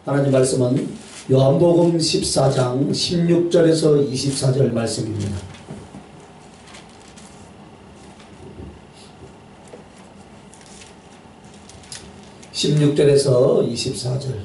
하나님 말씀은 요한복음 14장 16절에서 24절 말씀입니다. (16절에서 24절)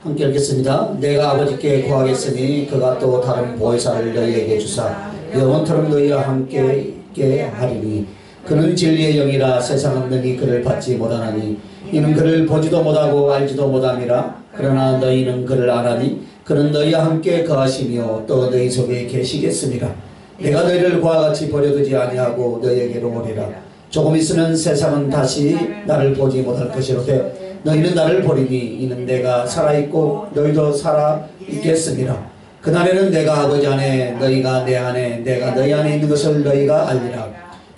함께 읽겠습니다. 내가 아버지께 구하겠으니 그가 또 다른 보혜사를 너희에게 주사 영원토록 너희와 함께 있게 하리니 그는 진리의 영이라 세상은 능히 그를 받지 못하나니 이는 그를 보지도 못하고 알지도 못함이라. 그러나 너희는 그를 아나니 그는 너희와 함께 거하시며 또 너희 속에 계시겠습니다. 내가 너희를 그와 같이 버려두지 아니하고 너희에게로 오리라. 조금 있으면 세상은 다시 나를 보지 못할 것이로되 너희는 나를 보리니 이는 내가 살아있고 너희도 살아있겠습니다. 그날에는 내가 아버지 안에 너희가 내 안에 내가 너희 안에 있는 것을 너희가 알리라.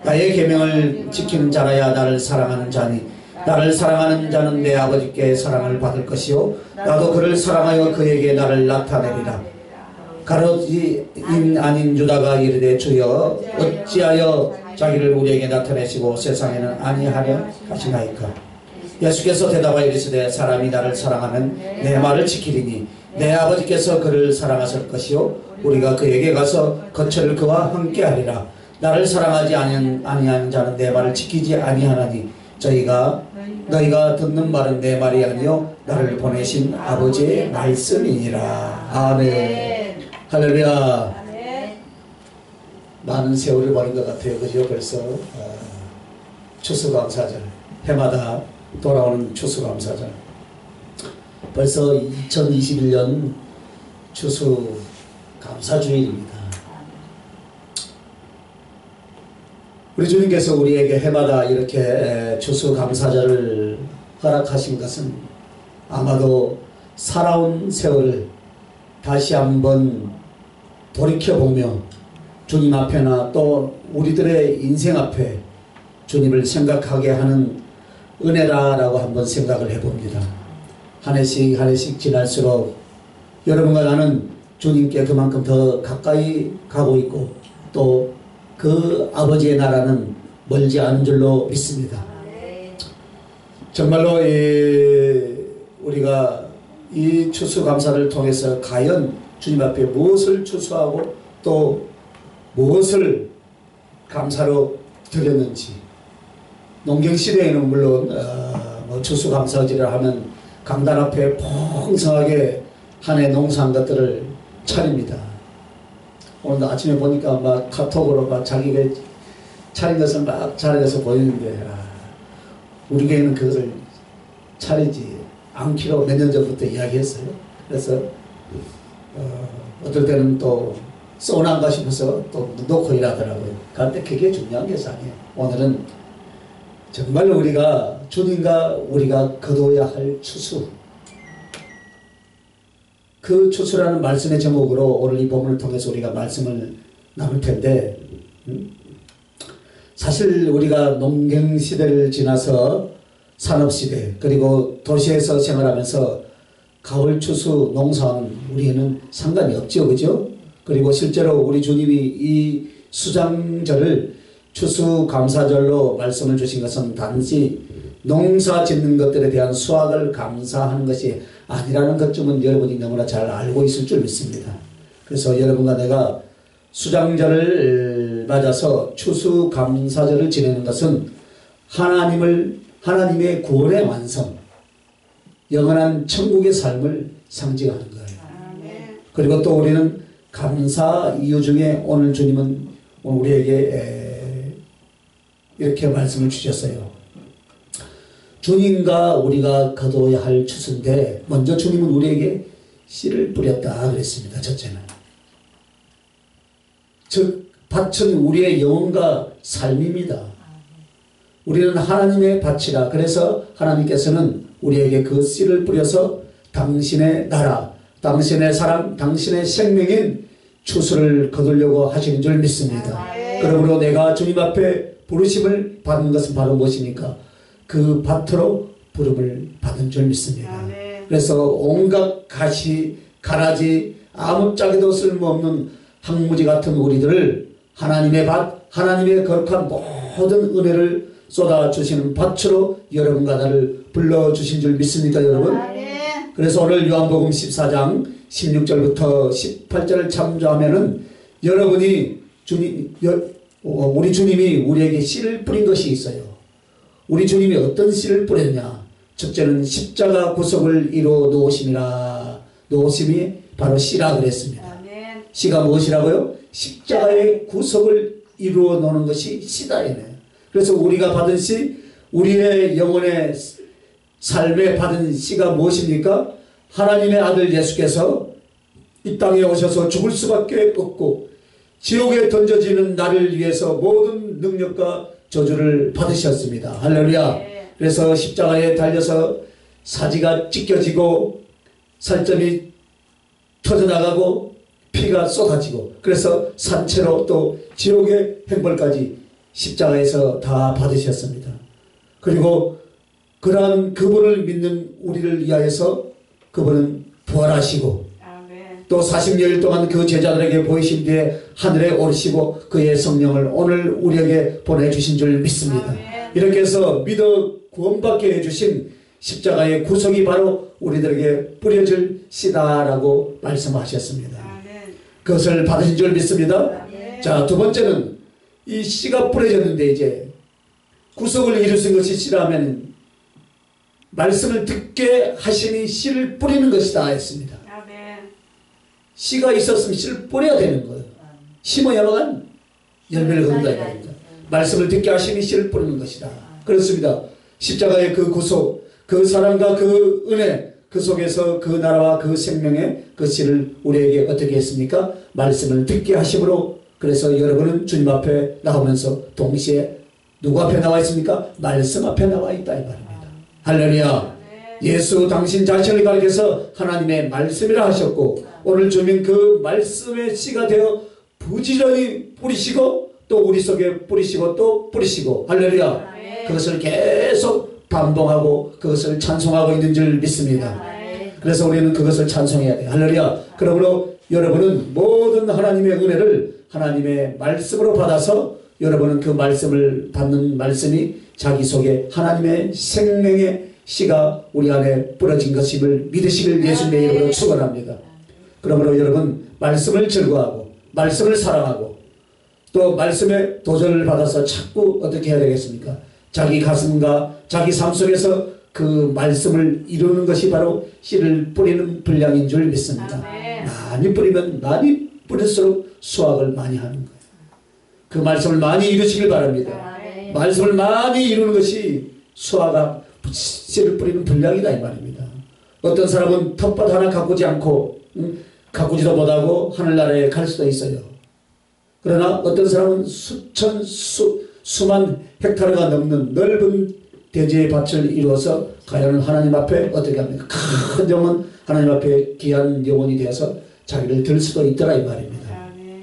나의 계명을 지키는 자라야 나를 사랑하는 자니 나를 사랑하는 자는 내 아버지께 사랑을 받을 것이요 나도 그를 사랑하여 그에게 나를 나타내리라. 가룟인 아닌 유다가 이르되 주여 어찌하여 자기를 우리에게 나타내시고 세상에는 아니하려 하시나이까. 예수께서 대답하여 이르시되 사람이 나를 사랑하면 내 말을 지키리니 내 아버지께서 그를 사랑하실 것이요 우리가 그에게 가서 거처를 그와 함께하리라. 나를 사랑하지 아니하는 자는 내 말을 지키지 아니하나니 너희가 듣는 말은 내 말이 아니요 나를 보내신 아버지의 말씀이니라. 아멘. 할렐루야. 많은 세월을 버린 것 같아요. 그죠? 벌써 추수감사절 해마다 돌아오는 추수감사절 벌써 2021년 추수감사주일입니다. 우리 주님께서 우리에게 해마다 이렇게 추수감사절을 허락하신 것은 아마도 살아온 세월을 다시 한번 돌이켜보며 주님 앞에나 또 우리들의 인생 앞에 주님을 생각하게 하는 은혜라고 한번 생각을 해봅니다. 한 해씩 한 해씩 지날수록 여러분과 나는 주님께 그만큼 더 가까이 가고 있고 또 그 아버지의 나라는 멀지 않은 줄로 믿습니다. 정말로 우리가 이 추수감사를 통해서 과연 주님 앞에 무엇을 추수하고 또 무엇을 감사로 드렸는지. 농경시대에는 물론 추수감사절을 하면 강단 앞에 풍성하게 한 해 농사한 것들을 차립니다. 오늘 아침에 보니까 막 카톡으로 막 자기가 차린 것을 막 차려서 보이는데 우리 교회는 그것을 차리지 않기로 몇 년 전부터 이야기했어요. 그래서 어떨 때는 또 쏘난가 싶어서 또 놓고 일하더라고요. 그런데 그게 중요한 것이 아니에요. 오늘은 정말로 우리가 주님과 우리가 거둬야 할 추수, 그 추수라는 말씀의 제목으로 오늘 이 본문을 통해서 우리가 말씀을 나눌 텐데 사실 우리가 농경시대를 지나서 산업시대 그리고 도시에서 생활하면서 가을 추수 농사는 우리에는 상관이 없죠. 그죠? 그리고 실제로 우리 주님이 이 수장절을 추수감사절로 말씀을 주신 것은 단지 농사 짓는 것들에 대한 수확을 감사하는 것이 아니라는 것쯤은 여러분이 너무나 잘 알고 있을 줄 믿습니다. 그래서 여러분과 내가 수장절을 맞아서 추수감사절을 지내는 것은 하나님의 구원의 완성, 영원한 천국의 삶을 상징하는 거예요. 그리고 또 우리는 감사 이유 중에 오늘 주님은 우리에게 이렇게 말씀을 주셨어요. 주님과 우리가 거둬야 할 추수인데 먼저 주님은 우리에게 씨를 뿌렸다 그랬습니다. 첫째는 즉 밭은 우리의 영혼과 삶입니다. 우리는 하나님의 밭이라. 그래서 하나님께서는 우리에게 그 씨를 뿌려서 당신의 나라, 당신의 사랑, 당신의 생명인 추수를 거두려고 하시는 줄 믿습니다. 그러므로 내가 주님 앞에 부르심을 받는 것은 바로 무엇입니까? 그 밭으로 부름을 받은 줄 믿습니다. 그래서 온갖 가시, 가라지, 아무짝에도 쓸모없는 항무지 같은 우리들을 하나님의 밭, 하나님의 거룩한 모든 은혜를 쏟아주시는 밭으로 여러분과 나를 불러주신 줄 믿습니까 여러분? 그래서 오늘 요한복음 14장 16절부터 18절을 참조하면은 여러분이 우리 주님이 우리에게 씨를 뿌린 것이 있어요. 우리 주님이 어떤 씨를 뿌렸냐? 첫째는 십자가 구속을 이루어 놓으심이라. 놓으심이 바로 씨라 그랬습니다. 씨가 무엇이라고요? 십자가의 구속을 이루어 놓는 것이 씨다. 그래서 우리가 받은 씨, 우리의 영혼의 삶에 받은 씨가 무엇입니까? 하나님의 아들 예수께서 이 땅에 오셔서 죽을 수밖에 없고 지옥에 던져지는 나를 위해서 모든 능력과 저주를 받으셨습니다. 할렐루야. 그래서 십자가에 달려서 사지가 찢겨지고 살점이 터져나가고 피가 쏟아지고 그래서 산채로 또 지옥의 형벌까지 십자가에서 다 받으셨습니다. 그리고 그러한 그분을 믿는 우리를 위하여서 그분은 부활하시고 또 40여일 동안 그 제자들에게 보이신 뒤에 하늘에 오르시고 그의 성령을 오늘 우리에게 보내주신 줄 믿습니다. 이렇게 해서 믿어 구원받게 해주신 십자가의 구속이 바로 우리들에게 뿌려질 씨다라고 말씀하셨습니다. 그것을 받으신 줄 믿습니다. 자, 두 번째는 이 씨가 뿌려졌는데 이제 구속을 이루신 것이 씨라면 말씀을 듣게 하시니 씨를 뿌리는 것이다 했습니다. 씨가 있었으면 씨를 뿌려야 되는 거예요. 심어야만 열매를 거둔다 이겁니다. 말씀을 듣게 하시니 씨를 뿌리는 것이다. 그렇습니다. 십자가의 그 구속, 그 사랑과 그 은혜, 그 속에서 그 나라와 그 생명의 그 씨를 우리에게 어떻게 했습니까? 말씀을 듣게 하심으로. 그래서 여러분은 주님 앞에 나오면서 동시에 누구 앞에 나와 있습니까? 말씀 앞에 나와 있다 이 말입니다. 할렐루야. 예수 당신 자신을 가리켜서 하나님의 말씀이라 하셨고 오늘 주님 그 말씀의 씨가 되어 부지런히 뿌리시고 또 우리 속에 뿌리시고 또 뿌리시고 할렐루야. 그것을 계속 반복하고 그것을 찬송하고 있는 줄 믿습니다. 그래서 우리는 그것을 찬송해야 돼요. 할렐루야. 그러므로 여러분은 모든 하나님의 은혜를 하나님의 말씀으로 받아서 여러분은 그 말씀을 받는 말씀이 자기 속에 하나님의 생명의 씨가 우리 안에 뿌려진 것임을 믿으시길 예수님의 이름으로 축원합니다. 그러므로 여러분 말씀을 즐거워하고 말씀을 사랑하고 또 말씀의 도전을 받아서 자꾸 어떻게 해야 되겠습니까? 자기 가슴과 자기 삶 속에서 그 말씀을 이루는 것이 바로 씨를 뿌리는 분량인 줄 믿습니다. 많이 뿌리면 많이 뿌릴수록 수확을 많이 하는 거예요. 그 말씀을 많이 이루시길 바랍니다. 말씀을 많이 이루는 것이 수확과 씨를 뿌리는 분량이다 이 말입니다. 어떤 사람은 텃밭 하나 가꾸지 않고 가꾸지도 못하고 하늘나라에 갈 수도 있어요. 그러나 어떤 사람은 수만 헥타르가 넘는 넓은 대지의 밭을 이루어서 과연 하나님 앞에 어떻게 합니까? 큰 영혼 하나님 앞에 귀한 영혼이 되어서 자기를 들 수도 있더라 이 말입니다.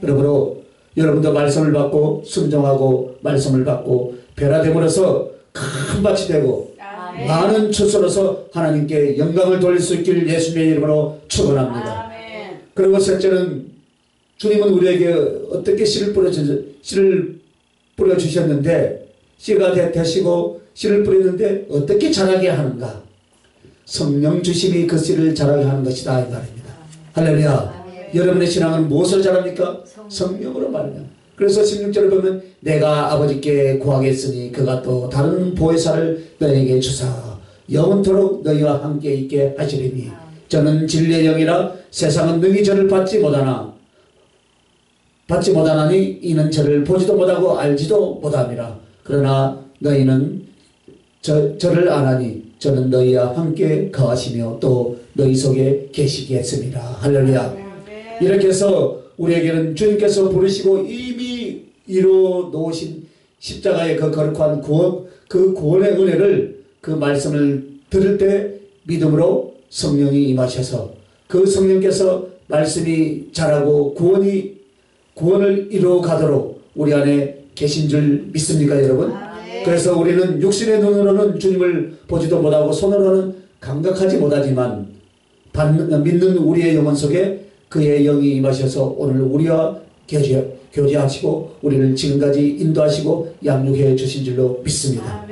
그러므로 여러분도 말씀을 받고 순종하고 말씀을 받고 변화됨으로써 큰 밭이 되고 많은 추수로서 하나님께 영광을 돌릴 수 있길 예수님의 이름으로 축원합니다. 그리고 셋째는 주님은 우리에게 어떻게 씨를 뿌려주셨는데 씨가 되시고 씨를 뿌리는데 어떻게 자라게 하는가? 성령 주심이 그 씨를 자라게 하는 것이다 이 말입니다. 할렐루야. 여러분의 신앙은 무엇을 자랍니까? 성령으로 말이야. 그래서 16절을 보면 내가 아버지께 구하겠으니 그가 또 다른 보혜사를 너에게 주사 영원토록 너희와 함께 있게 하시리니 저는 진리의 영이라 세상은 능히 저를 받지 못하나니 이는 저를 보지도 못하고 알지도 못함이라. 그러나 너희는 저를 아나니 저는 너희와 함께 거하시며 또 너희 속에 계시겠습니다. 할렐루야. 이렇게 해서 우리에게는 주님께서 부르시고 이미 이루어 놓으신 십자가의 그 거룩한 구원, 그 구원의 은혜를 그 말씀을 들을 때 믿음으로 성령이 임하셔서 그 성령께서 말씀이 자라고 구원을 이루어 가도록 우리 안에 계신 줄 믿습니까 여러분? 그래서 우리는 육신의 눈으로는 주님을 보지도 못하고 손으로는 감각하지 못하지만 믿는 우리의 영혼 속에 그의 영이 임하셔서 오늘 우리와 교제하시고 우리를 지금까지 인도하시고 양육해 주신 줄로 믿습니다.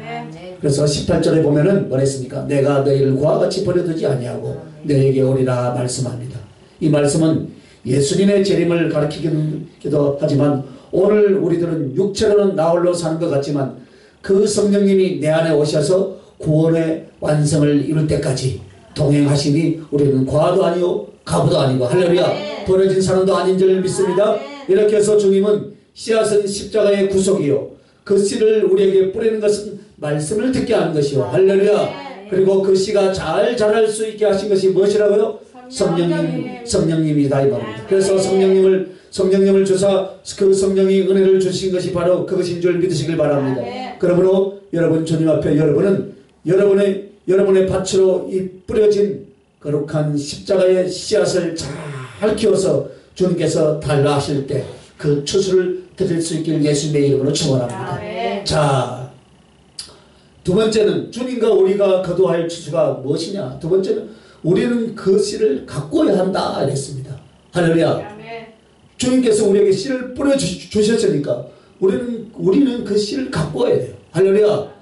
그래서 18절에 보면은 뭐랬습니까? 내가 너희를 그와 같이 버려두지 아니하고 너에게 오리라 말씀합니다. 이 말씀은 예수님의 재림을 가리키기도 하지만 오늘 우리들은 육체로는 나홀로 사는 것 같지만 그 성령님이 내 안에 오셔서 구원의 완성을 이룰 때까지 동행하시니 우리는 과도 아니요 가부도 아니고 할렐루야 버려진 사람도 아닌 줄 믿습니다. 이렇게 해서 주님은 씨앗은 십자가의 구속이요 그 씨를 우리에게 뿌리는 것은 말씀을 듣게 하는 것이요 할렐루야 그리고 그 씨가 잘 자랄 수 있게 하신 것이 무엇이라고요? 성령님이다 이 말입니다. 그래서 성령님을 주사 그 성령이 은혜를 주신 것이 바로 그것인 줄 믿으시길 바랍니다. 그러므로 여러분 주님 앞에 여러분은 여러분의 밭으로 이 뿌려진 거룩한 십자가의 씨앗을 잘 키워서 주님께서 달라 하실 때 그 추수를 드릴 수 있길 예수님의 이름으로 축원합니다. 자, 두 번째는 주님과 우리가 거두할 추수가 무엇이냐? 두 번째는 우리는 그 씨를 가꿔야 한다 이랬습니다. 할렐루야. 주님께서 우리에게 씨를 뿌려주셨으니까 우리는 그 씨를 가꿔야 돼요. 할렐루야.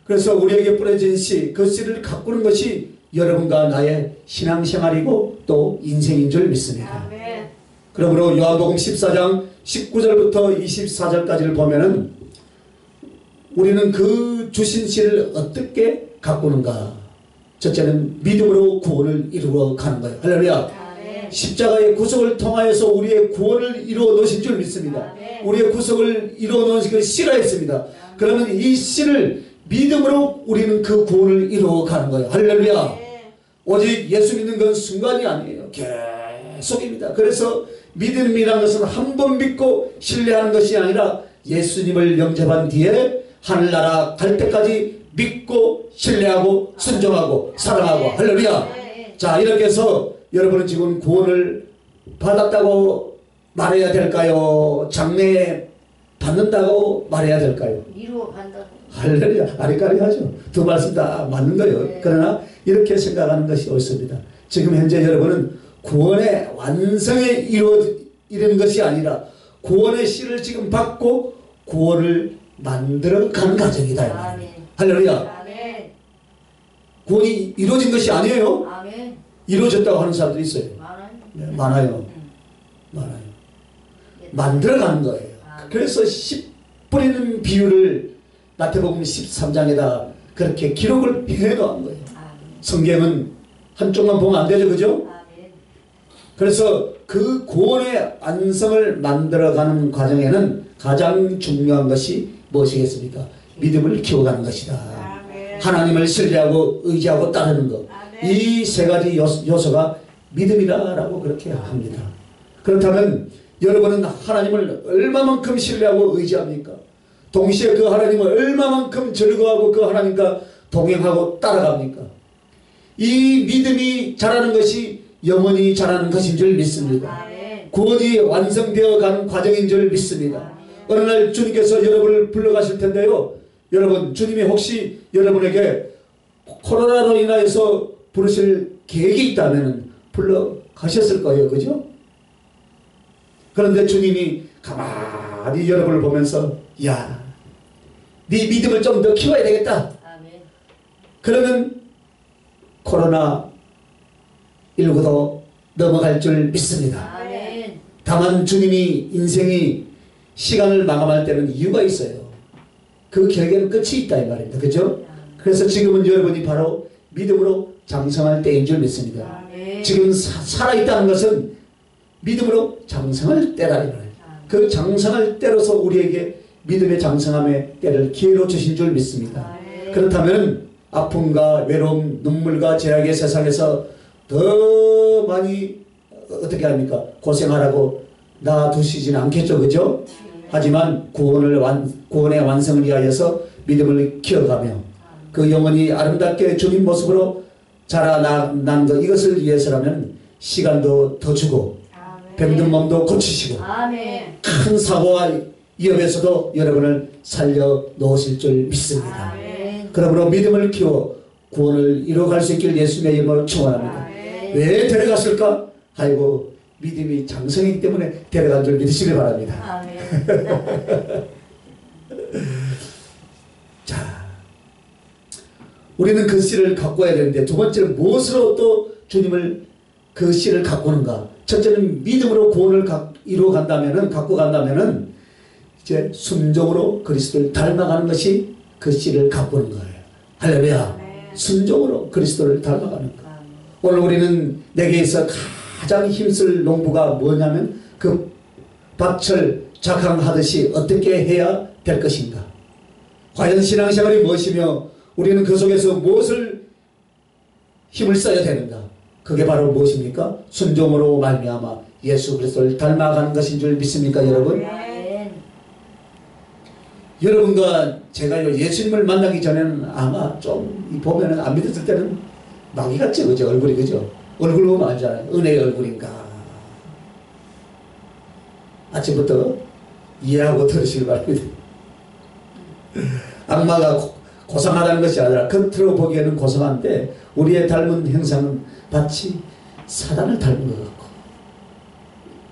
그래서 우리에게 뿌려진 씨, 그 씨를 가꾸는 것이 여러분과 나의 신앙생활이고 또 인생인 줄 믿습니다. 그러므로 요한복음 14장 19절부터 24절까지를 보면은 우리는 그 주신 씨를 어떻게 가꾸는가? 첫째는 믿음으로 구원을 이루어 가는 거예요. 할렐루야. 십자가의 구속을 통하여서 우리의 구원을 이루어 놓으신 줄 믿습니다. 우리의 구속을 이루어 놓으신 그 씨가 있습니다. 그러면 이 씨를 믿음으로 우리는 그 구원을 이루어 가는 거예요. 할렐루야. 오직 예수 믿는 건 순간이 아니에요. 계속입니다. 그래서 믿음이라는 것은 한 번 믿고 신뢰하는 것이 아니라 예수님을 영접한 뒤에 하늘나라 갈 때까지 믿고 신뢰하고 순종하고 사랑하고 할렐루야. 자, 이렇게 해서 여러분은 지금 구원을 받았다고 말해야 될까요? 장래에 받는다고 말해야 될까요? 이루어 간다고. 할렐루야. 아리까리하죠. 두 말씀 다 맞는 거예요. 그러나 이렇게 생각하는 것이 옳습니다. 지금 현재 여러분은 구원의 완성에 이르는 것이 아니라 구원의 씨를 지금 받고 구원을 만들어가는 과정이다. 할렐루야. 구원이 이루어진 것이 아니에요. 아멘. 이루어졌다고 하는 사람들이 있어요. 많아요. 네, 많아요. 만들어가는 거예요. 그래서 씨 뿌리는 비유를 마태복음 13장에다 그렇게 기록을 해놓은 거예요. 성경은 한쪽만 보면 안 되죠. 그죠? 그래서 그 구원의 완성을 만들어가는 과정에는 가장 중요한 것이 무엇이겠습니까? 믿음을 키워가는 것이다. 하나님을 신뢰하고 의지하고 따르는 것. 이 세 가지 요소가 믿음이라고 그렇게 합니다. 그렇다면 여러분은 하나님을 얼마만큼 신뢰하고 의지합니까? 동시에 그 하나님을 얼마만큼 즐거워하고 그 하나님과 동행하고 따라갑니까? 이 믿음이 자라는 것이 영원히 자라는 것인 줄 믿습니다. 구원이 완성되어 가는 과정인 줄 믿습니다. 어느 날 주님께서 여러분을 불러가실 텐데요. 여러분, 주님이 혹시 여러분에게 코로나로 인하여서 부르실 계획이 있다면 불러가셨을 거예요. 그죠? 그런데 주님이 가만히 여러분을 보면서 야, 네 믿음을 좀 더 키워야 되겠다. 그러면 코로나19도 넘어갈 줄 믿습니다. 다만 주님이 인생이 시간을 마감할 때는 이유가 있어요. 그 결국에는 끝이 있다 이 말입니다. 그죠? 그래서 지금은 여러분이 바로 믿음으로 장성할 때인 줄 믿습니다. 지금 살아있다는 것은 믿음으로 장성할 때라 이 말이에요. 그 장성할 때로서 우리에게 믿음의 장성함의 때를 기회로 주신 줄 믿습니다. 그렇다면 아픔과 외로움, 눈물과 죄악의 세상에서 더 많이 어떻게 합니까? 고생하라고 놔두시지는 않겠죠. 그죠? 하지만 구원의 완성을 위하여서 믿음을 키워가며 그 영혼이 아름답게 주님 모습으로 자라난 것, 이것을 위해서라면 시간도 더 주고 병든 몸도 고치시고 큰 사고와 위협에서도 여러분을 살려 놓으실 줄 믿습니다. 그러므로 믿음을 키워 구원을 이루어갈 수 있길 예수님의 이름으로 축원합니다. 왜 데려갔을까? 아이고, 믿음이 장성이기 때문에 데려간 줄 믿으시길 바랍니다. 아멘. 자, 우리는 그 씨를 갖고 와야 되는데 두 번째는 무엇으로 또 주님을 그 씨를 가꾸는가? 첫째는 믿음으로 구원을 이루어 간다면은, 갖고 간다면은 이제 순종으로 그리스도를 닮아가는 것이 그 씨를 가꾸는 거예요. 할렐루야. 순종으로 그리스도를 닮아가는 거. 오늘 우리는 내게 있어 가장 힘쓸 농부가 뭐냐면 그 밭을 작황하듯이 어떻게 해야 될 것인가. 과연 신앙생활이 무엇이며 우리는 그 속에서 무엇을 힘을 써야 되는가. 그게 바로 무엇입니까? 순종으로 말미암아 예수 그리스도를 닮아가는 것인 줄 믿습니까, 여러분? 여러분과 제가요, 예수님을 만나기 전에는 아마 좀 보면은 안 믿었을 때는 마귀 같죠, 그죠? 얼굴이, 그죠? 얼굴 보면 알잖아요. 은혜의 얼굴인가. 아침부터 이해하고 들으시길 바랍니다. 악마가 고상하다는 것이 아니라 겉으로 보기에는 고상한데 우리의 닮은 형상은 마치 사단을 닮은 것 같고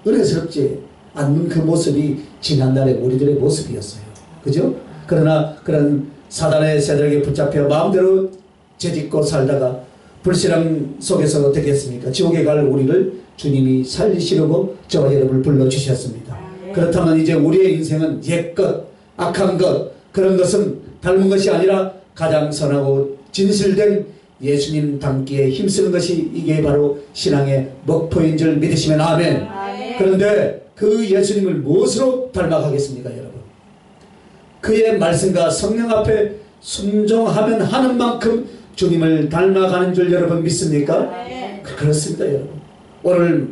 은혜스럽지 않는 그 모습이 지난날의 우리들의 모습이었어요. 그죠? 그러나 그런 사단의 세력에 붙잡혀 마음대로 죄짓고 살다가 불신앙 속에서 어떻게 했습니까? 지옥에 갈 우리를 주님이 살리시려고 저와 여러분을 불러주셨습니다. 그렇다면 이제 우리의 인생은 옛것, 악한 것, 그런 것은 닮은 것이 아니라 가장 선하고 진실된 예수님 닮기에 힘쓰는 것이 이게 바로 신앙의 목표인 줄 믿으시면 아멘. 그런데 그 예수님을 무엇으로 닮아가겠습니까, 여러분? 그의 말씀과 성령 앞에 순종하면 하는 만큼 주님을 닮아가는 줄 여러분 믿습니까? 그렇습니다, 여러분. 오늘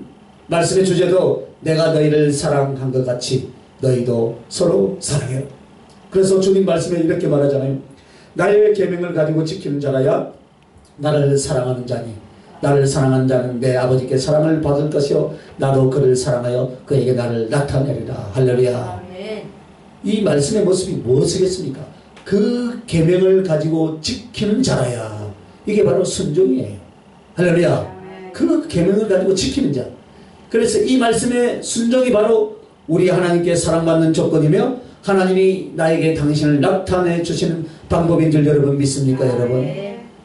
말씀의 주제도 내가 너희를 사랑한 것 같이 너희도 서로 사랑해라. 그래서 주님 말씀에 이렇게 말하잖아요. 나의 계명을 가지고 지키는 자라야 나를 사랑하는 자니 나를 사랑하는 자는 내 아버지께 사랑을 받을 것이요 나도 그를 사랑하여 그에게 나를 나타내리라. 할렐루야. 이 말씀의 모습이 무엇이겠습니까? 그 계명을 가지고 지키는 자라야. 이게 바로 순종이에요. 할렐루야. 그 계명을 가지고 지키는 자. 그래서 이 말씀의 순종이 바로 우리 하나님께 사랑받는 조건이며 하나님이 나에게 당신을 나타내 주시는 방법인 줄 여러분 믿습니까, 여러분?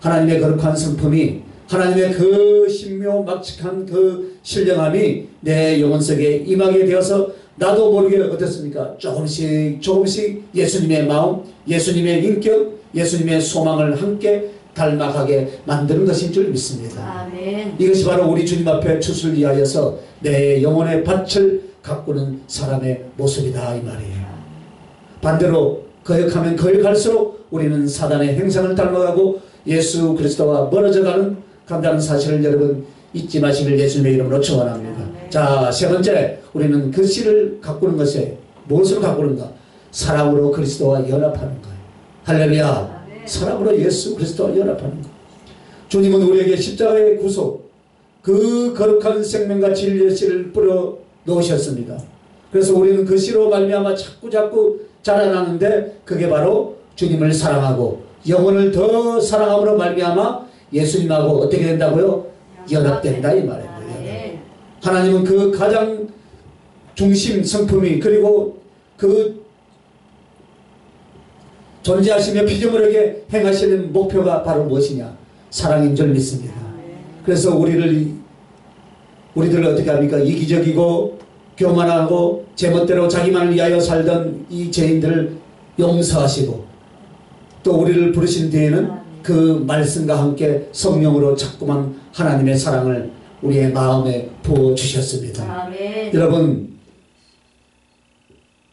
하나님의 거룩한 성품이, 하나님의 그 신묘막측한 그 신령함이 내 영혼 속에 임하게 되어서 나도 모르게 어떻습니까? 조금씩 예수님의 마음, 예수님의 인격, 예수님의 소망을 함께 닮아가게 만드는 것인 줄 믿습니다. 아멘. 이것이 바로 우리 주님 앞에 추수를 위하여서 내 영혼의 밭을 가꾸는 사람의 모습이다, 이 말이에요. 반대로 거역하면 거역할수록 우리는 사단의 행상을 닮아가고 예수 그리스도와 멀어져가는 간다는 사실을 여러분 잊지 마시길 예수님의 이름으로 축원합니다. 자, 세 번째, 우리는 그 씨를 가꾸는 것에 무엇으로 가꾸는가? 사랑으로 그리스도와 연합하는 거예요. 할렐루야. 사랑으로 예수 그리스도와 연합하는 거. 주님은 우리에게 십자가의 구속, 그 거룩한 생명과 진리의 씨를 뿌려 놓으셨습니다. 그래서 우리는 그 씨로 말미암아 자꾸 자라나는데 그게 바로 주님을 사랑하고 영혼을 더 사랑함으로 말미암아 예수님하고 어떻게 된다고요? 연합된다, 이 말이에요. 하나님은 그 가장 중심 성품이 그리고 그 존재하시며 피조물에게 행하시는 목표가 바로 무엇이냐? 사랑인 줄 믿습니다. 그래서 우리들 어떻게 합니까? 이기적이고 교만하고 제멋대로 자기만을 위하여 살던 이 죄인들을 용서하시고 또 우리를 부르신 뒤에는 그 말씀과 함께 성령으로 자꾸만 하나님의 사랑을 우리의 마음에 부어주셨습니다. 아멘. 여러분,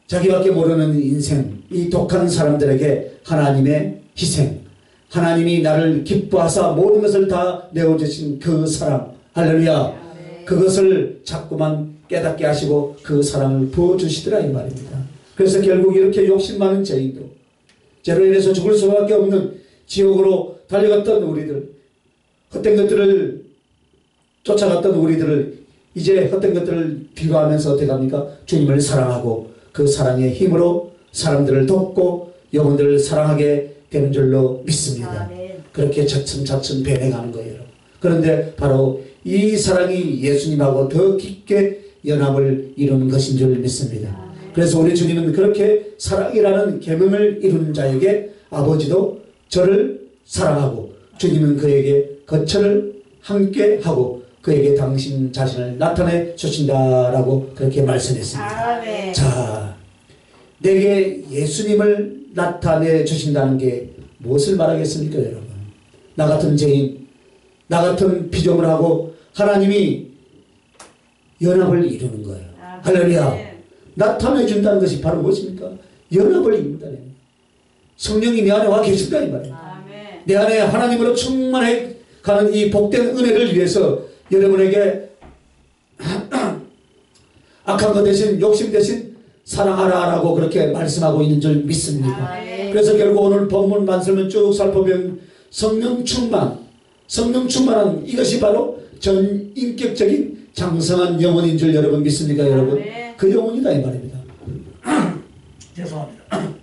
자기밖에 모르는 인생, 이 독한 사람들에게 하나님의 희생, 하나님이 나를 기뻐하사 모든 것을 다 내어주신 그 사랑, 할렐루야. 아멘. 그것을 자꾸만 깨닫게 하시고 그 사랑을 부어주시더라, 이 말입니다. 그래서 결국 이렇게 욕심 많은 죄인도, 죄로 인해서 죽을 수밖에 없는 지옥으로 달려갔던 우리들, 헛된 것들을 쫓아갔던 우리들을 이제 헛된 것들을 비교하면서 어떻게 합니까? 주님을 사랑하고 그 사랑의 힘으로 사람들을 돕고 영혼들을 사랑하게 되는 줄로 믿습니다. 그렇게 차츰차츰 변해가는 거예요. 그런데 바로 이 사랑이 예수님하고 더 깊게 연합을 이루는 것인 줄 믿습니다. 그래서 우리 주님은 그렇게 사랑이라는 계명을 이루는 자에게 아버지도 저를 사랑하고 주님은 그에게 거처를 함께 하고 그에게 당신 자신을 나타내 주신다라고 그렇게 말씀했습니다. 아멘. 자, 내게 예수님을 나타내 주신다는 게 무엇을 말하겠습니까, 여러분? 나 같은 죄인, 나 같은 피조물 하고 하나님이 연합을 이루는 거예요. 할렐루야. 나타내 준다는 것이 바로 무엇입니까? 연합을 이룬다는 거예요. 성령이 내 안에 와 계신다 이 말이에요. 아멘. 내 안에 하나님으로 충만해 가는 이 복된 은혜를 위해서 여러분에게 악한 것 대신 욕심 대신 사랑하라라고 그렇게 말씀하고 있는 줄 믿습니다. 아멘. 그래서 결국 오늘 본문 말씀을 쭉 살펴보면 성령 충만한 이것이 바로 전인격적인 장성한 영혼인 줄 여러분 믿습니까, 여러분? 아멘. 그 영혼이다 이 말입니다. 죄송합니다.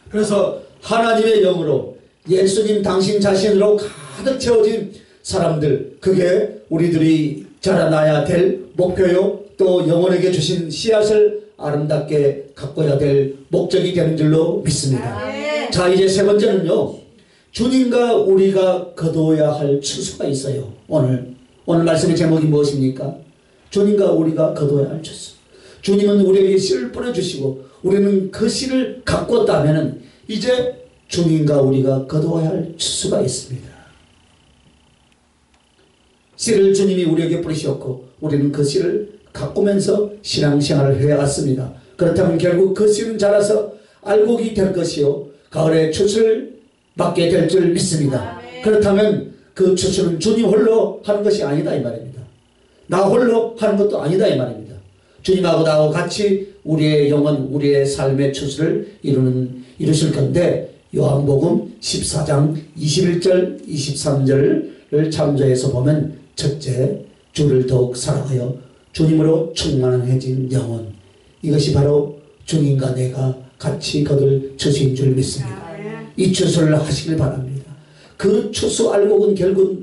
그래서 하나님의 영으로 예수님 당신 자신으로 가득 채워진 사람들, 그게 우리들이 자라나야 될 목표요, 또 영혼에게 주신 씨앗을 아름답게 가꿔야 될 목적이 되는 줄로 믿습니다. 아멘. 자, 이제 세 번째는요, 주님과 우리가 거두어야 할 추수가 있어요. 오늘 말씀의 제목이 무엇입니까? 주님과 우리가 거두어야 할 추수. 주님은 우리에게 씨를 뿌려주시고 우리는 그 씨를 가꿨다 하면은 이제 주님과 우리가 거두어야 할 추수가 있습니다. 씨를 주님이 우리에게 뿌리셨고 우리는 그 씨를 가꾸면서 신앙생활을 해왔습니다. 그렇다면 결국 그 씨는 자라서 알곡이 될 것이요 가을에 추수를 맡게 될 줄 믿습니다. 아멘. 그렇다면 그 추수는 주님 홀로 하는 것이 아니다 이 말입니다. 나 홀로 하는 것도 아니다 이 말입니다. 주님하고 나하고 같이 우리의 영혼, 우리의 삶의 추수를 이루실 건데 요한복음 14장 21절 23절을 참조해서 보면 첫째, 주를 더욱 사랑하여 주님으로 충만해진 영혼, 이것이 바로 주님과 내가 같이 거둘 추수인 줄 믿습니다. 이 추수를 하시길 바랍니다. 그 추수 알곡은 결국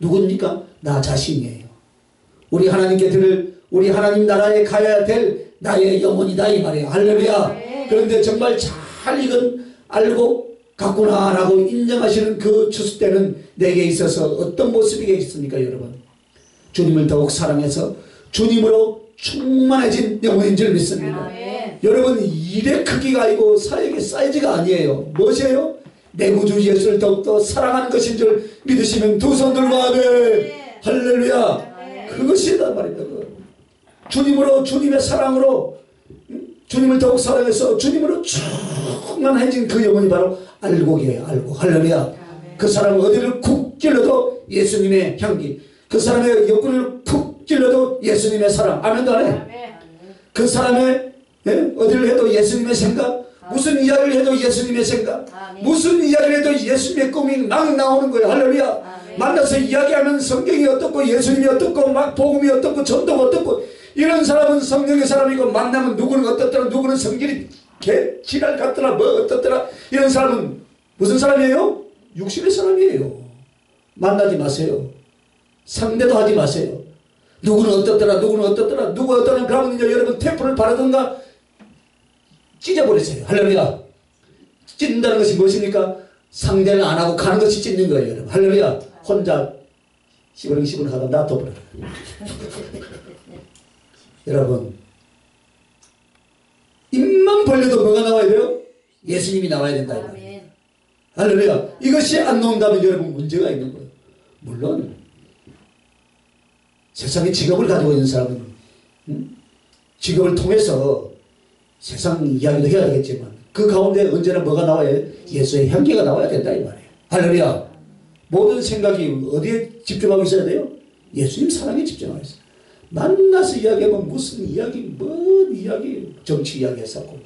누굽니까? 나 자신이에요. 우리 하나님께 우리 하나님 나라에 가야 될 나의 영혼이다 이 말이에요. 할렐루야. 그런데 정말 잘 익은 알곡 같구나 라고 인정하시는 그 추수 때는 내게 있어서 어떤 모습이겠습니까, 여러분? 주님을 더욱 사랑해서 주님으로 충만해진 영혼인 줄 믿습니다. 아멘. 여러분, 일의 크기가 아니고 사역의 사이즈가 아니에요. 무엇이에요? 내 구주 예수를 더욱더 사랑하는 것인 줄 믿으시면 두 손 들고 아멘. 할렐루야. 그것이다 말입니다. 주님으로, 주님의 사랑으로, 주님을 더욱 사랑해서 주님으로 충만해진 그 영혼이 바로 알곡이에요. 알곡. 할렐루야. 그 사람은 어디를 쿡 찔러도 예수님의 향기, 그 사람의 옆구리를 푹 찔러도 예수님의 사랑. 아멘도 안 해. 그 사람의 어디를 해도 예수님의 생각, 무슨 이야기를 해도 예수님의 생각, 무슨 이야기를 해도 예수님의 꿈이 막 나오는 거예요. 할렐루야. 만나서 이야기하면 성경이 어떻고 예수님이 어떻고 막 복음이 어떻고 전도가 어떻고, 이런 사람은 성령의 사람이고, 만나면 누구는 어떻더라, 누구는 성질이 지랄 같더라, 뭐 어떻더라, 이런 사람은 무슨 사람이에요? 육신의 사람이에요. 만나지 마세요. 상대도 하지 마세요. 누구는 어떻더라, 누구는 어떻더라, 누구 어떠냐. 그러면 이제 여러분 테이프를 바르든가 찢어버리세요. 할렐루야. 찢는다는 것이 무엇입니까? 상대는 안 하고 가는 것이 찢는 거예요, 여러분. 할렐루야. 혼자 시부렁시부렁 하다 놔둬버려요. 여러분, 입만 벌려도 뭐가 나와야 돼요? 예수님이 나와야 된다 이 말이에요. 할렐루야. 이것이 안 나온다면 여러분 문제가 있는 거예요. 물론 세상에 직업을 가지고 있는 사람은 직업을 통해서 세상 이야기도 해야 되겠지만 그 가운데 언제나 뭐가 나와야, 예수의 향기가 나와야 된다 이 말이에요. 할렐루야. 모든 생각이 어디에 집중하고 있어야 돼요? 예수님 사랑에 집중하고 있어요. 만나서 이야기하면 무슨 이야기, 뭔 이야기, 정치 이야기 했었고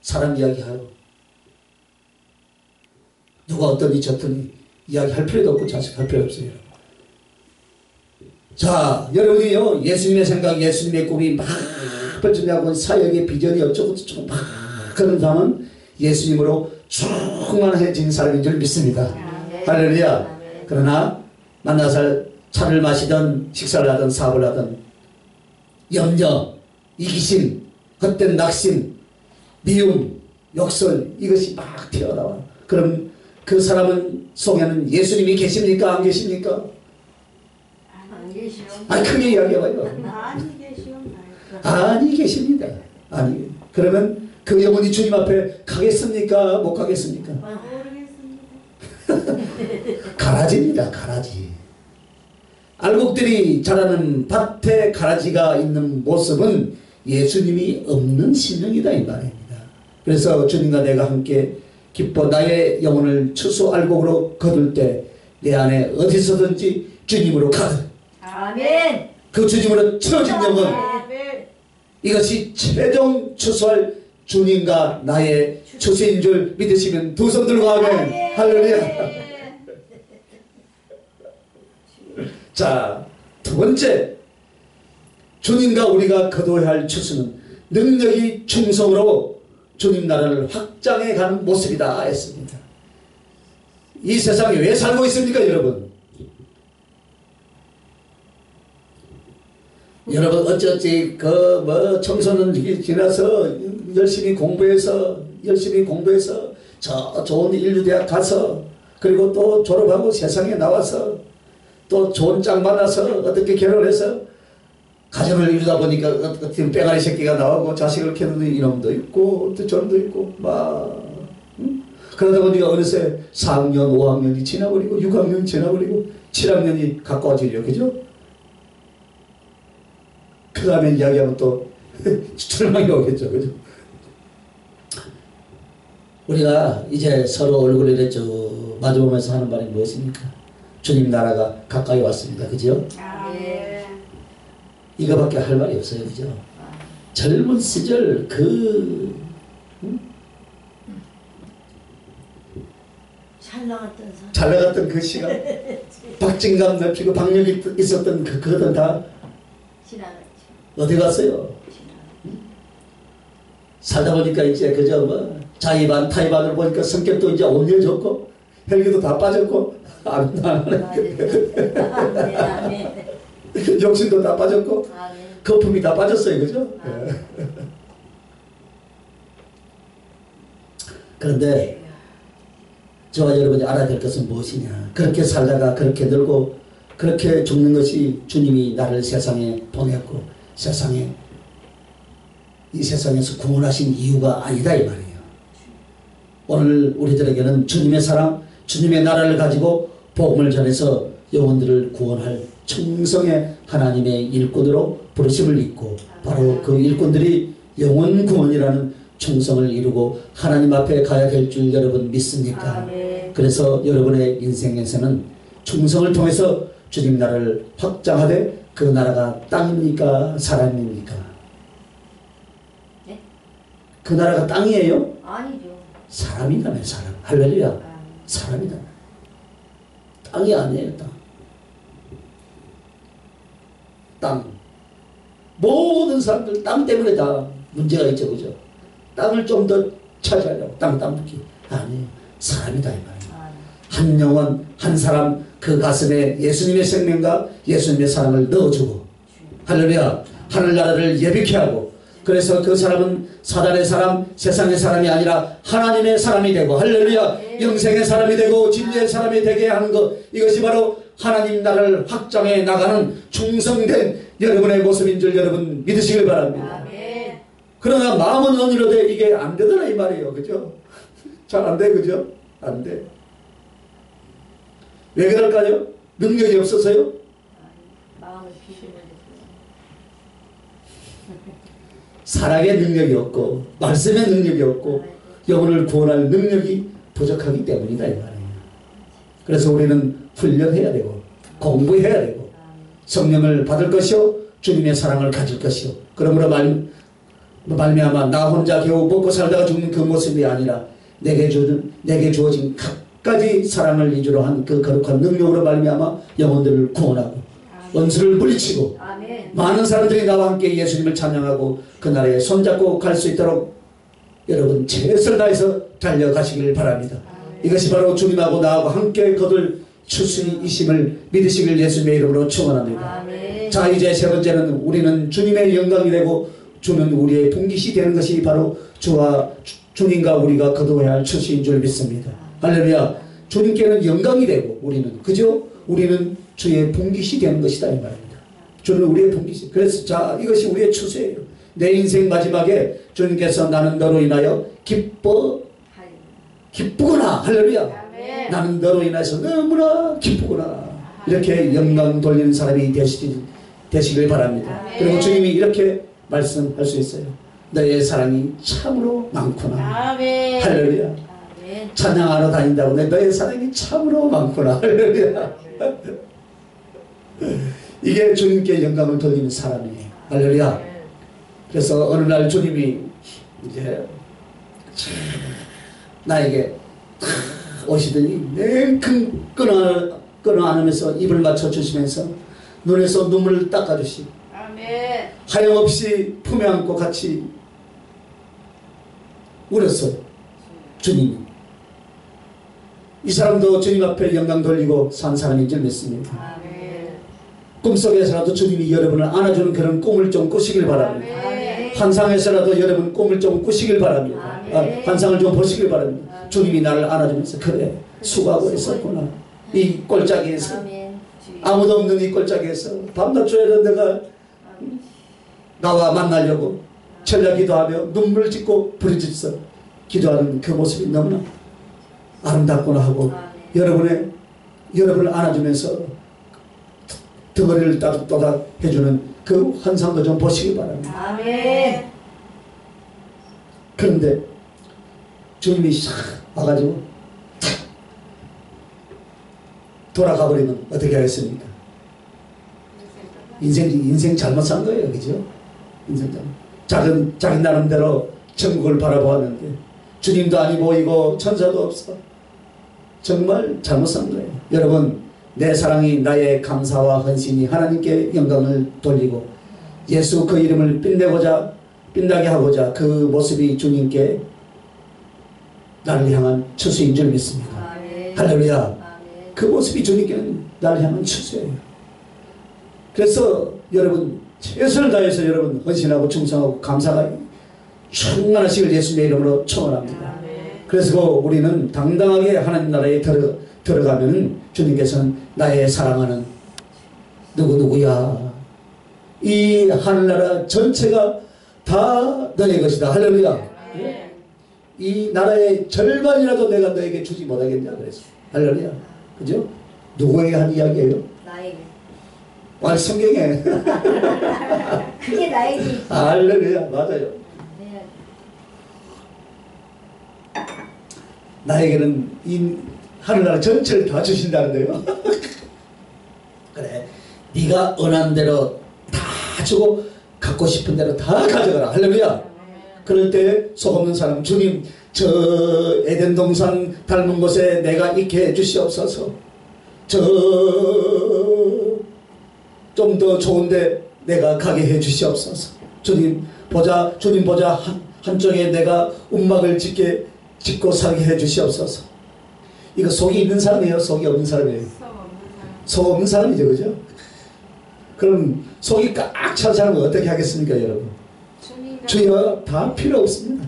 사람 이야기하고 누가 어떠니 저떠니 이야기할 필요도 없고 자식할 필요 없어요. 자, 여러분이요, 예수님의 생각, 예수님의 꿈이 막 펼쳐지고 사역의 비전이 어쩌고 저쩌고 막 그런 사람은 예수님으로 충만해진 사람인 줄 믿습니다. 할렐루야. 그러나 만나서 차를 마시든 식사를 하든 사업을 하든 염려, 이기심, 헛된 낙심, 미움, 욕설 이것이 막 튀어나와. 그럼 그 사람은 속에는 예수님이 계십니까? 안 계십니까? 안 계시오. 아니 크게 이야기해봐요. 아니 계시오. 아니 계십니다. 아니. 그러면 그 영혼이 주님 앞에 가겠습니까? 못 가겠습니까? 모르겠습니다. 가라지입니다. 가라지. 알곡들이 자라는 밭에 가라지가 있는 모습은 예수님이 없는 신령이다 이 말입니다. 그래서 주님과 내가 함께 기뻐 나의 영혼을 추수 알곡으로 거둘 때 내 안에 어디서든지 주님으로 가득. 아멘. 그 주님으로 채워진 영혼. 아멘. 이것이 최종 추수할 주님과 나의 추수인 줄 믿으시면 두 손 들고 아멘. 할렐루야. 자, 두 번째, 주님과 우리가 거둬야 할 추수는 능력이 충성으로 주님 나라를 확장해 가는 모습이다 했습니다. 이 세상에 왜 살고 있습니까, 여러분? 여러분 어찌어찌 청소년 지나서 열심히 공부해서 저 좋은 인류대학 가서 그리고 또 졸업하고 세상에 나와서 또 좋은 짝 만나서 어떻게 결혼해서 가정을 이루다 보니까 어떻게 빼가리 새끼가 나오고 자식을 키우는 이놈도 있고 또 저놈도 있고 막 그러다 보니까 어느새 4학년 5학년이 지나버리고 6학년이 지나버리고 7학년이 가까워지려 그죠? 그 다음에 이야기하면 또 출망이 오겠죠 그죠? 우리가 이제 서로 얼굴을 쭉 마주보면서 하는 말이 무엇입니까? 주님 나라가 가까이 왔습니다. 그죠? 아멘. 이거밖에 할 말이 없어요. 그죠? 젊은 시절 잘 나갔던 그 시간 박진감 넓히고 박력이 있었던 그거는 다 지나갔죠. 어디 갔어요? 살다 보니까 이제 그저 자의반 타의반을 보니까 성격도 이제 온유해졌고 혈기도 다 빠졌고 욕심도 다 빠졌고 거품이 다 빠졌어요. 그죠? 그런데 저와 여러분이 알아야 될 것은 무엇이냐? 그렇게 살다가 그렇게 늙고 그렇게 죽는 것이 주님이 나를 세상에 보냈고 이 세상에서 구원하신 이유가 아니다 이 말이에요. 오늘 우리들에게는 주님의 사랑, 주님의 나라를 가지고 복음을 전해서 영혼들을 구원할 충성의 하나님의 일꾼으로 부르심을 입고 바로 그 일꾼들이 영혼 구원이라는 충성을 이루고 하나님 앞에 가야 될 줄 여러분 믿습니까? 아멘. 그래서 여러분의 인생에서는 충성을 통해서 주님 나라를 확장하되 그 나라가 땅입니까? 사람입니까? 네? 그 나라가 땅이에요? 아니죠. 사람이라며 사람. 할렐루야. 사람이다. 땅이 아니에요. 땅. 모든 사람들 땅 때문에 다 문제가 있죠. 그죠? 땅을 좀 더 차지하려고 땅 붙기. 아니에요. 사람이다 이 말이에요. 한 영혼 한 사람 그 가슴에 예수님의 생명과 예수님의 사랑을 넣어주고 할렐루야. 하늘나라를 예비케 하고 그래서 그 사람은 사단의 사람, 세상의 사람이 아니라 하나님의 사람이 되고 할렐루야. 영생의 사람이 되고 진리의 사람이 되게 하는 것 이것이 바로 하나님 나라를 확장해 나가는 충성된 여러분의 모습인 줄 여러분 믿으시길 바랍니다. 아멘. 그러나 마음은 언이로되 이게 안 되더라 이 말이에요. 그죠? 잘 안 돼. 그죠? 안 돼. 왜 그럴까요? 능력이 없어서요? 마음을 비우는 사랑의 능력이 없고 말씀의 능력이 없고 영혼을 구원할 능력이 부족하기 때문이다 이 말이에요. 그래서 우리는 훈련해야 되고 공부해야 되고 성령을 받을 것이요 주님의 사랑을 가질 것이요 그러므로 말미암아 나 혼자 겨우 먹고 살다가 죽는 그 모습이 아니라 내게 주어진 갖가지 사랑을 이주로 한 그 거룩한 능력으로 말미암아 영혼들을 구원하고 원수를 물리치고 아멘. 많은 사람들이 나와 함께 예수님을 찬양하고 그 나라에 손잡고 갈 수 있도록 여러분 최선을 다해서 달려가시길 바랍니다. 이것이 바로 주님하고 나하고 함께 거둘 추수이심을 믿으시길 예수님의 이름으로 축원합니다. 아멘. 자, 이제 세 번째는 우리는 주님의 영광이 되고 주는 우리의 분깃이 되는 것이 바로 주님과 우리가 거두어야 할 추수인 줄 믿습니다. 할렐루야. 주님께는 영광이 되고 우리는 그죠? 우리는 주의 분깃이 되는 것이다 이 말입니다. 주는 우리의 분깃이. 그래서 자, 이것이 우리의 추수예요. 내 인생 마지막에 주님께서 나는 너로 인하여 기쁘구나. 할렐루야. 아멘. 나는 너로 인해서 너무나 기쁘구나. 이렇게 영광 돌리는 사람이 되시길 바랍니다. 아멘. 그리고 주님이 이렇게 말씀할 수 있어요. 너의 사랑이 참으로 많구나. 아멘. 할렐루야. 아멘. 찬양하러 다닌다고 너의 사랑이 참으로 많구나. 할렐루야. 이게 주님께 영광을 돌리는 사람이에요. 할렐루야. 그래서 어느 날 주님이 이제 나에게 오시더니 냉큼 끊어 안으면서 입을 맞춰 주시면서 눈에서 눈물을 닦아주시고 아멘. 하염없이 품에 안고 같이 울었어요. 주님이. 이 사람도 주님 앞에 영광 돌리고 산 사람인 줄 믿습니다. 아멘. 꿈속에서라도 주님이 여러분을 안아주는 그런 꿈을 좀 꾸시길 바랍니다. 아멘. 환상에서라도 여러분 꿈을 좀 꾸시길 바랍니다. 아멘. 환상을 좀 보시길 바랍니다. 주님이 나를 안아주면서 그래 수고하고 있었구나. 이 꼴짜기에서 아멘. 아무도 없는 이 꼴짜기에서 밤낮 줘야 내가 나와 만나려고 철야 기도하며 눈물 짓고 부르짖어 기도하는 그 모습이 너무나 아름답구나 하고 여러분을 안아주면서 덩어리를 따닥따닥 해주는 그 환상도 좀 보시기 바랍니다. 아멘. 그런데 주님이 샥 와가지고 돌아가 버리면 어떻게 하겠습니까? 인생 잘못 산 거예요. 그죠? 인생 잘못. 자기 나름대로 천국을 바라보았는데 주님도 아니 보이고 천사도 없어. 정말 잘못 산 거예요. 여러분, 내 사랑이 나의 감사와 헌신이 하나님께 영광을 돌리고 예수 그 이름을 빛나게 하고자 그 모습이 주님께 나를 향한 추수인 줄 믿습니다. 아멘. 할렐루야. 아멘. 그 모습이 주님께는 나를 향한 추수예요. 그래서 여러분 최선을 다해서 여러분 헌신하고 충성하고 감사가 충만하시길 예수님의 이름으로 축원합니다. 그래서 우리는 당당하게 하나님 나라에 들어가면 주님께서는 나의 사랑하는 누구야 이 하늘나라 전체가 다 너의 것이다. 할렐루야. 이 나라의 절반이라도 내가 너에게 주지 못하겠냐 그래서 할렐루야. 그죠? 누구에게 한 이야기예요? 나에게. 와, 성경에. 그게 나에게. 할렐루야. 맞아요. 네. 나에게는 이 하늘나라 전체를 다 주신다는데요. 그래, 네가 원하는 대로 다 주고 갖고 싶은 대로 다 가져가라. 할렐루야. 그럴 때 속없는 사람, 주님 저 에덴 동산 닮은 곳에 내가 있게 해주시옵소서. 저 좀 더 좋은데 내가 가게 해주시옵소서. 주님 보자 한쪽에 내가 움막을 짓고 살게 해주시옵소서. 이거 속이 있는 사람이에요? 속이 없는 사람이에요? 속 없는 사람이죠. 그죠? 그럼 속이 꽉 찬 사람은 어떻게 하겠습니까 여러분? 주여 다 필요 없습니다.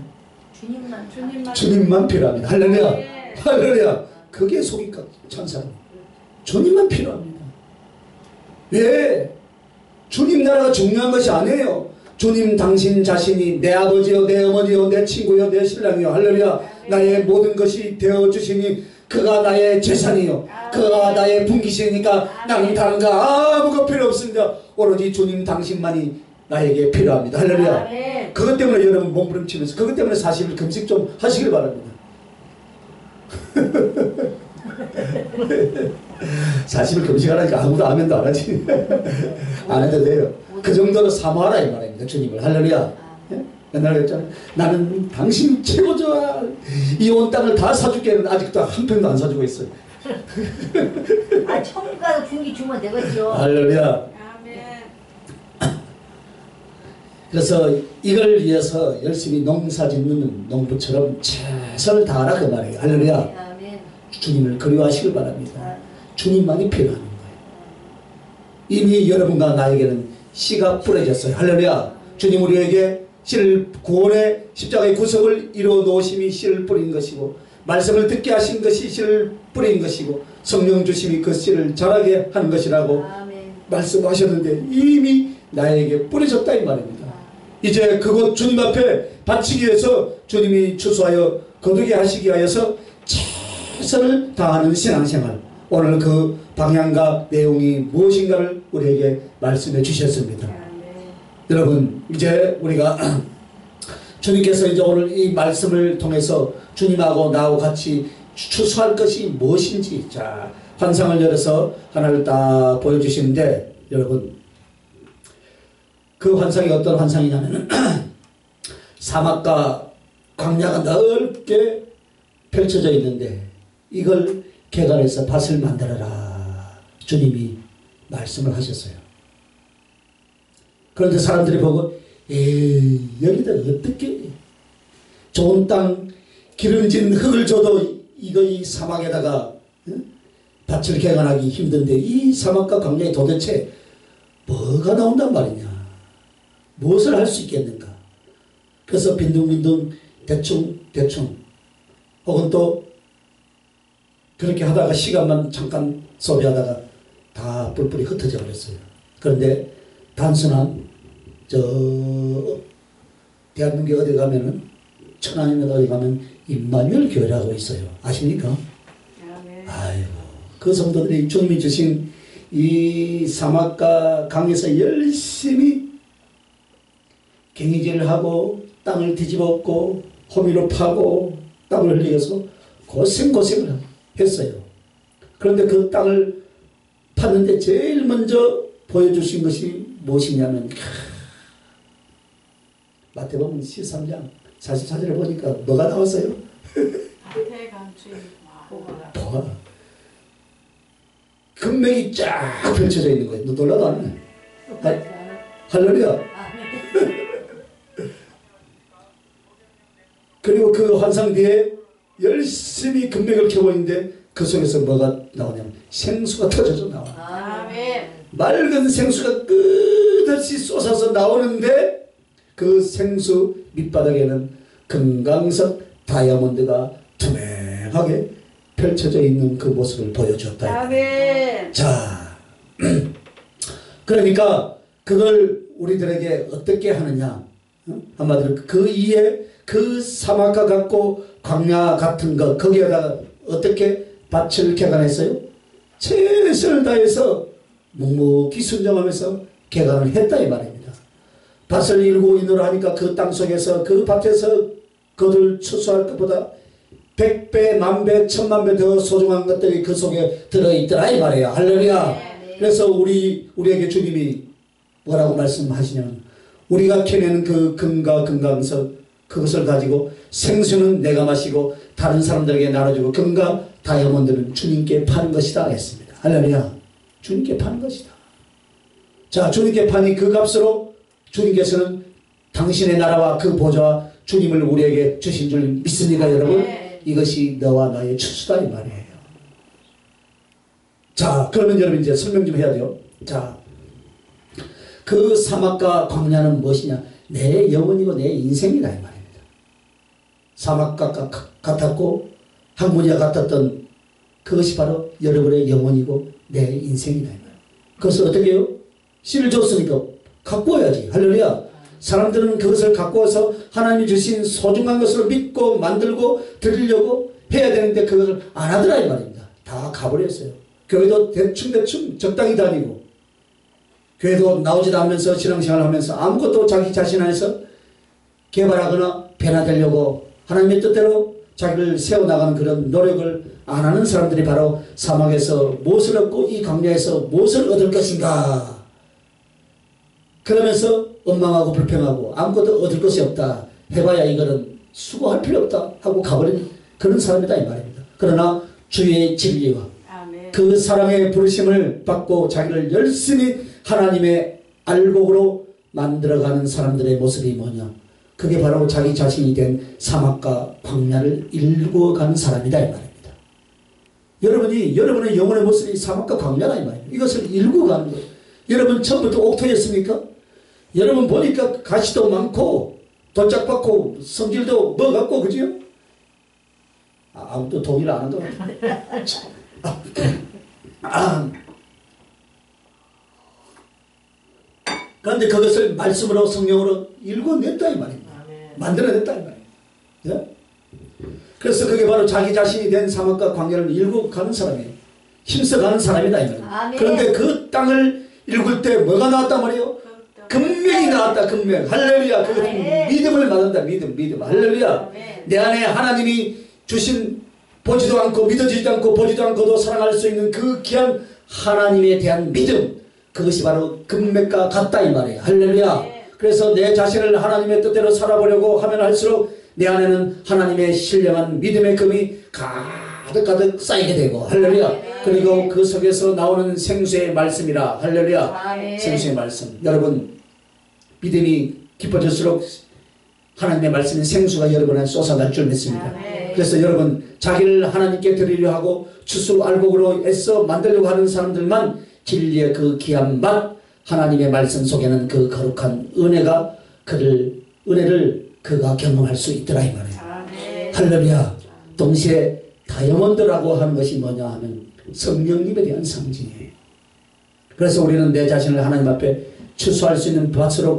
주님만 필요합니다. 할렐루야. 할렐루야. 그게 속이 꽉 찬 사람. 주님만 필요합니다. 왜? 주님 나라가 중요한 것이 아니에요. 주님 당신 자신이 내 아버지요 내 어머니요 내 친구요 내 신랑이요 할렐루야 나의 모든 것이 되어주시니 그가 나의 재산이요 그가 나의 분깃이니까 나는 다른 거 아무것도 필요 없습니다. 오로지 주님 당신만이 나에게 필요합니다. 할렐루야. 그것 때문에 여러분 몸부림치면서 그것 때문에 사실 금식 좀 하시길 바랍니다. 사실을 금식하라니까 아무도 아멘도 안 하지. 안 해도 돼요. 그 정도로 사모하라 이 말입니다. 주님을. 할렐루야. 옛날에 그랬잖아요. 나는 당신 최고 좋아. 이 온 땅을 다 사줄게는 아직도 한 평도 안 사주고 있어요. 아, 천국 가서 분기 주면 되겠죠. 할렐루야. 그래서 이걸 위해서 열심히 농사 짓는 농부처럼 최선을 다하라 그 말이에요. 할렐루야. 아멘. 주님을 그리워하시길 바랍니다. 주님만이 필요한 거예요. 이미 여러분과 나에게는 씨가 뿌려졌어요. 할렐루야. 주님 우리에게 씨를 구원의 십자가의 구속을 이루어 놓으심이 씨를 뿌린 것이고, 말씀을 듣게 하신 것이 씨를 뿌린 것이고, 성령 주심이 그 씨를 자라게 하는 것이라고 말씀하셨는데 이미 나에게 뿌려졌다 이 말입니다. 이제 그곳 주님 앞에 바치기 위해서 주님이 추수하여 거두게 하시기 위하여서 최선을 다하는 신앙생활, 오늘 그 방향과 내용이 무엇인가를 우리에게 말씀해 주셨습니다. 여러분, 이제 우리가 주님께서 이제 오늘 이 말씀을 통해서 주님하고 나하고 같이 추수할 것이 무엇인지, 자, 환상을 열어서 하나를 딱 보여주시는데, 여러분, 그 환상이 어떤 환상이냐면 사막과 광야가 넓게 펼쳐져 있는데 이걸 개간해서 밭을 만들어라, 주님이 말씀을 하셨어요. 그런데 사람들이 보고, 여기다 어떻게 좋은 땅 기름진 흙을 줘도 이거 이 사막에다가 밭을 개간하기 힘든데 이 사막과 광야에 도대체 뭐가 나온단 말이냐, 무엇을 할 수 있겠는가. 그래서 빈둥빈둥 대충 혹은 또 그렇게 하다가 시간만 잠깐 소비하다가 다 뿔뿔이 흩어져 버렸어요. 그런데 단순한 대한민국 어디 가면은, 천안이면 어디 가면 임마누엘 교회라고 있어요. 아십니까? 아이고, 그 성도들이 주님이 주신 이 사막과 강에서 열심히 갱이질을 하고 땅을 뒤집었고 호미로 파고 땀을 흘리면서 고생을 했어요. 그런데 그 땅을 팠는데 제일 먼저 보여주신 것이 무엇이냐면, 마태복음 13장 44절에 보니까 뭐가 나왔어요? 보아. 금맥이 쫙 펼쳐져 있는 거예요. 너 놀라도 안 해. 할렐루야. 그리고 그 환상 뒤에 열심히 금맥을 켜고 있는데 그 속에서 뭐가 나오냐면 생수가 터져서 나와. 아멘. 맑은 생수가 끝없이 쏟아서 나오는데 그 생수 밑바닥에는 금강석 다이아몬드가 투명하게 펼쳐져 있는 그 모습을 보여줬다. 아멘. 자, 그러니까 그걸 우리들에게 어떻게 하느냐, 한마디로 그 이에 그 사막과 같고 광야 같은 것, 거기에다가 어떻게 밭을 개간했어요? 최선을 다해서 묵묵히 순종하면서 개간을 했다 이 말입니다. 밭을 일고 있노라 하니까 그 땅속에서 그 밭에서 그들 추수할 것보다 100배, 만배, 1000만배 더 소중한 것들이 그 속에 들어있더라 이 말이에요. 할렐루야. 그래서 우리에게 주님이 뭐라고 말씀하시냐면, 우리가 캐내는 그 금과 금강석, 그것을 가지고 생수는 내가 마시고 다른 사람들에게 나눠주고 금과 다이아몬드는 주님께 파는 것이다 했습니다. 할렐루야. 주님께 파는 것이다. 자, 주님께 파니 그 값으로 주님께서는 당신의 나라와 그 보좌와 주님을 우리에게 주신 줄 믿습니까 여러분? 이것이 너와 나의 추수다 이 말이에요. 자, 그러면 여러분 이제 설명 좀 해야 돼요. 자, 그 사막과 광야는 무엇이냐? 내 영혼이고 내 인생이다 이 말입니다. 사막과 같았고 항문이와 같았던 그것이 바로 여러분의 영혼이고 내 인생이다 이 말이에요. 그것을 어떻게 해요? 씨를 줬으니까 갖고 와야지. 할렐루야. 사람들은 그것을 갖고 와서 하나님이 주신 소중한 것을 믿고 만들고 드리려고 해야 되는데 그것을 안 하더라 이 말입니다. 다 가버렸어요. 교회도 대충 적당히 다니고 교회도 나오지도 않으면서 신앙생활을 하면서 아무것도 자기 자신 안에서 개발하거나 변화되려고 하나님의 뜻대로 자기를 세워나가는 그런 노력을 안 하는 사람들이 바로 사막에서 무엇을 얻고 이 광야에서 무엇을 얻을 것인가, 그러면서 원망하고 불평하고 아무것도 얻을 것이 없다, 해봐야 이거는 수고할 필요 없다 하고 가버린 그런 사람이다 이 말입니다. 그러나 주의 진리와 그 사랑의 부르심을 받고 자기를 열심히 하나님의 알곡으로 만들어가는 사람들의 모습이 뭐냐, 그게 바로 자기 자신이 된 사막과 광야를 일구어가는 사람이다 이 말입니다. 여러분이 여러분의 영혼의 모습이 사막과 광야라 이 말이에요. 이것을 일구 가는 거예요. 여러분 처음부터 옥토였습니까? 여러분 보니까 가시도 많고 돈짝받고 성질도 뭐 같고 그죠? 아무도 동의를 안 한다. 그런데 그것을 말씀으로 성령으로 일궈냈다 이 말입니다. 만들어냈다 이 말이에요. 예? 그래서 그게 바로 자기 자신이 된 사막과 광야를 일구 가는 사람이에요. 힘써가는 사람이다 이 말이에요. 그런데 그 땅을 일굴 때 뭐가 나왔단 말이에요? 금맥이 나왔다. 금맥. 할렐루야. 그 믿음을 받는다. 믿음. 할렐루야. 내 안에 하나님이 주신 보지도 않고 믿어지지도 않고 보지도 않고도 사랑할 수 있는 그 귀한 하나님에 대한 믿음, 그것이 바로 금맥과 같다 이 말이에요. 할렐루야. 그래서 내 자신을 하나님의 뜻대로 살아보려고 하면 할수록 내 안에는 하나님의 신령한 믿음의 금이 가득가득 쌓이게 되고, 할렐루야. 그리고 그 속에서 나오는 생수의 말씀이라. 할렐루야. 생수의 말씀. 여러분 믿음이 깊어질수록 하나님의 말씀인 생수가 여러분에 쏟아날 줄 믿습니다. 그래서 여러분 자기를 하나님께 드리려 하고 추수알곡으로 애써 만들려고 하는 사람들만 진리의 그 귀한 맛, 하나님의 말씀 속에는 그 거룩한 은혜를 그가 경험할 수 있더라 이 말이에요. 할렐루야. 동시에 다이아몬드라고 하는 것이 뭐냐 하면 성령님에 대한 상징이에요. 그래서 우리는 내 자신을 하나님 앞에 추수할 수 있는 밭으로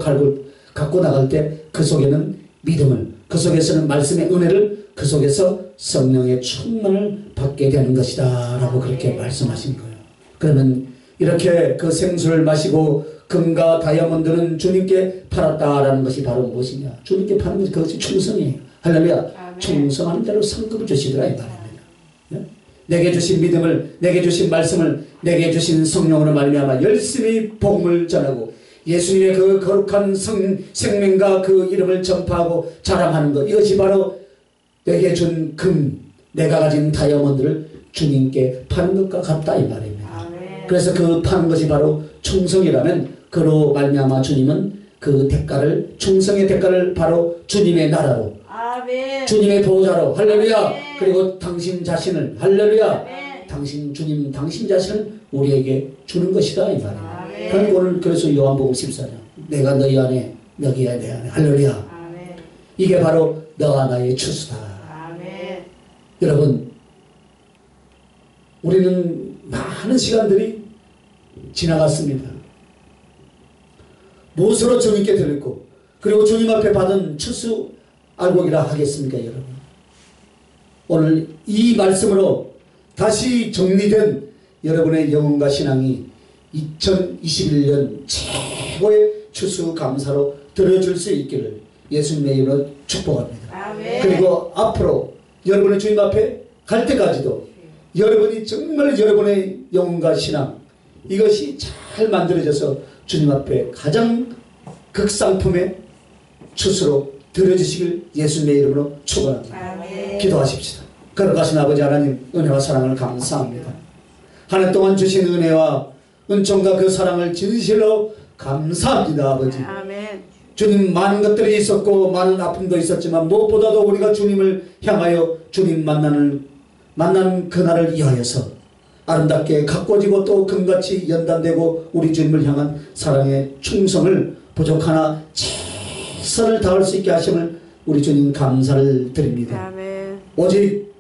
갖고 나갈 때 그 속에는 믿음을, 그 속에서는 말씀의 은혜를, 그 속에서 성령의 충만을 받게 되는 것이다 라고 그렇게 말씀하신 거예요. 그러면 이렇게 그 생수를 마시고 금과 다이아몬드는 주님께 팔았다라는 것이 바로 무엇이냐? 주님께 파는 것이 그것이 충성이에요. 할렐루야. 충성하는 대로 상급을 주시더라 이 말입니다. 네? 내게 주신 믿음을, 내게 주신 말씀을, 내게 주신 성령으로 말미암아 열심히 복음을 전하고 예수님의 그 거룩한 생명과 그 이름을 전파하고 자랑하는 것, 이것이 바로 내게 준 금, 내가 가진 다이아몬드를 주님께 파는 것과 같다 이 말입니다. 그래서 그 파는 것이 바로 충성이라면 그로 말미암아 주님은 그 대가를, 충성의 대가를 바로 주님의 나라로, 주님의 보호자로, 할렐루야. 그리고 당신 자신을, 할렐루야. 주님 당신 자신을 우리에게 주는 것이다 이 말입니다. 그러니까 오늘 그래서 요한복음 14장 내가 너희 안에 너희가 내 안에, 할렐루야. 이게 바로 너와 나의 추수다. 여러분 우리는 많은 시간들이 지나갔습니다. 무엇으로 주님께 드렸고 그리고 주님 앞에 받은 추수 알곡이라 하겠습니까 여러분? 오늘 이 말씀으로 다시 정리된 여러분의 영혼과 신앙이 2021년 최고의 추수감사로 드려줄 수 있기를 예수님의 이름으로 축복합니다. 그리고 앞으로 여러분의 주님 앞에 갈 때까지도 여러분이 정말 여러분의 영혼과 신앙 이것이 잘 만들어져서 주님 앞에 가장 극상품의 추수로 드려주시길 예수님의 이름으로 축원합니다. 기도하십시다. 거룩하신 아버지 하나님, 은혜와 사랑을 감사합니다. 한 해 동안 주신 은혜와 은총과 그 사랑을 진실로 감사합니다. 아버지. 주님, 많은 것들이 있었고 많은 아픔도 있었지만 무엇보다도 우리가 주님을 향하여 주님 만나는 그날을 위하여서 아름답게 가꿔지고 또 금같이 연단되고 우리 주님을 향한 사랑의 충성을 부족하나 최선을 다할 수 있게 하심을 우리 주님 감사를 드립니다. 오직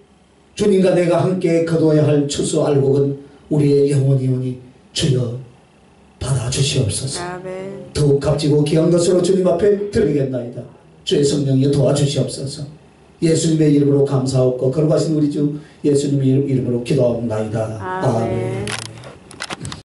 주님과 내가 함께 거두어야 할 추수 알곡은 우리의 영혼이 주여 받아주시옵소서. 더욱 값지고 귀한 것으로 주님 앞에 드리겠나이다. 주의 성령이 도와주시옵소서. 예수님의 이름으로 감사하옵고 거룩하신 우리 주 예수님의 이름으로 기도하옵나이다. 아멘.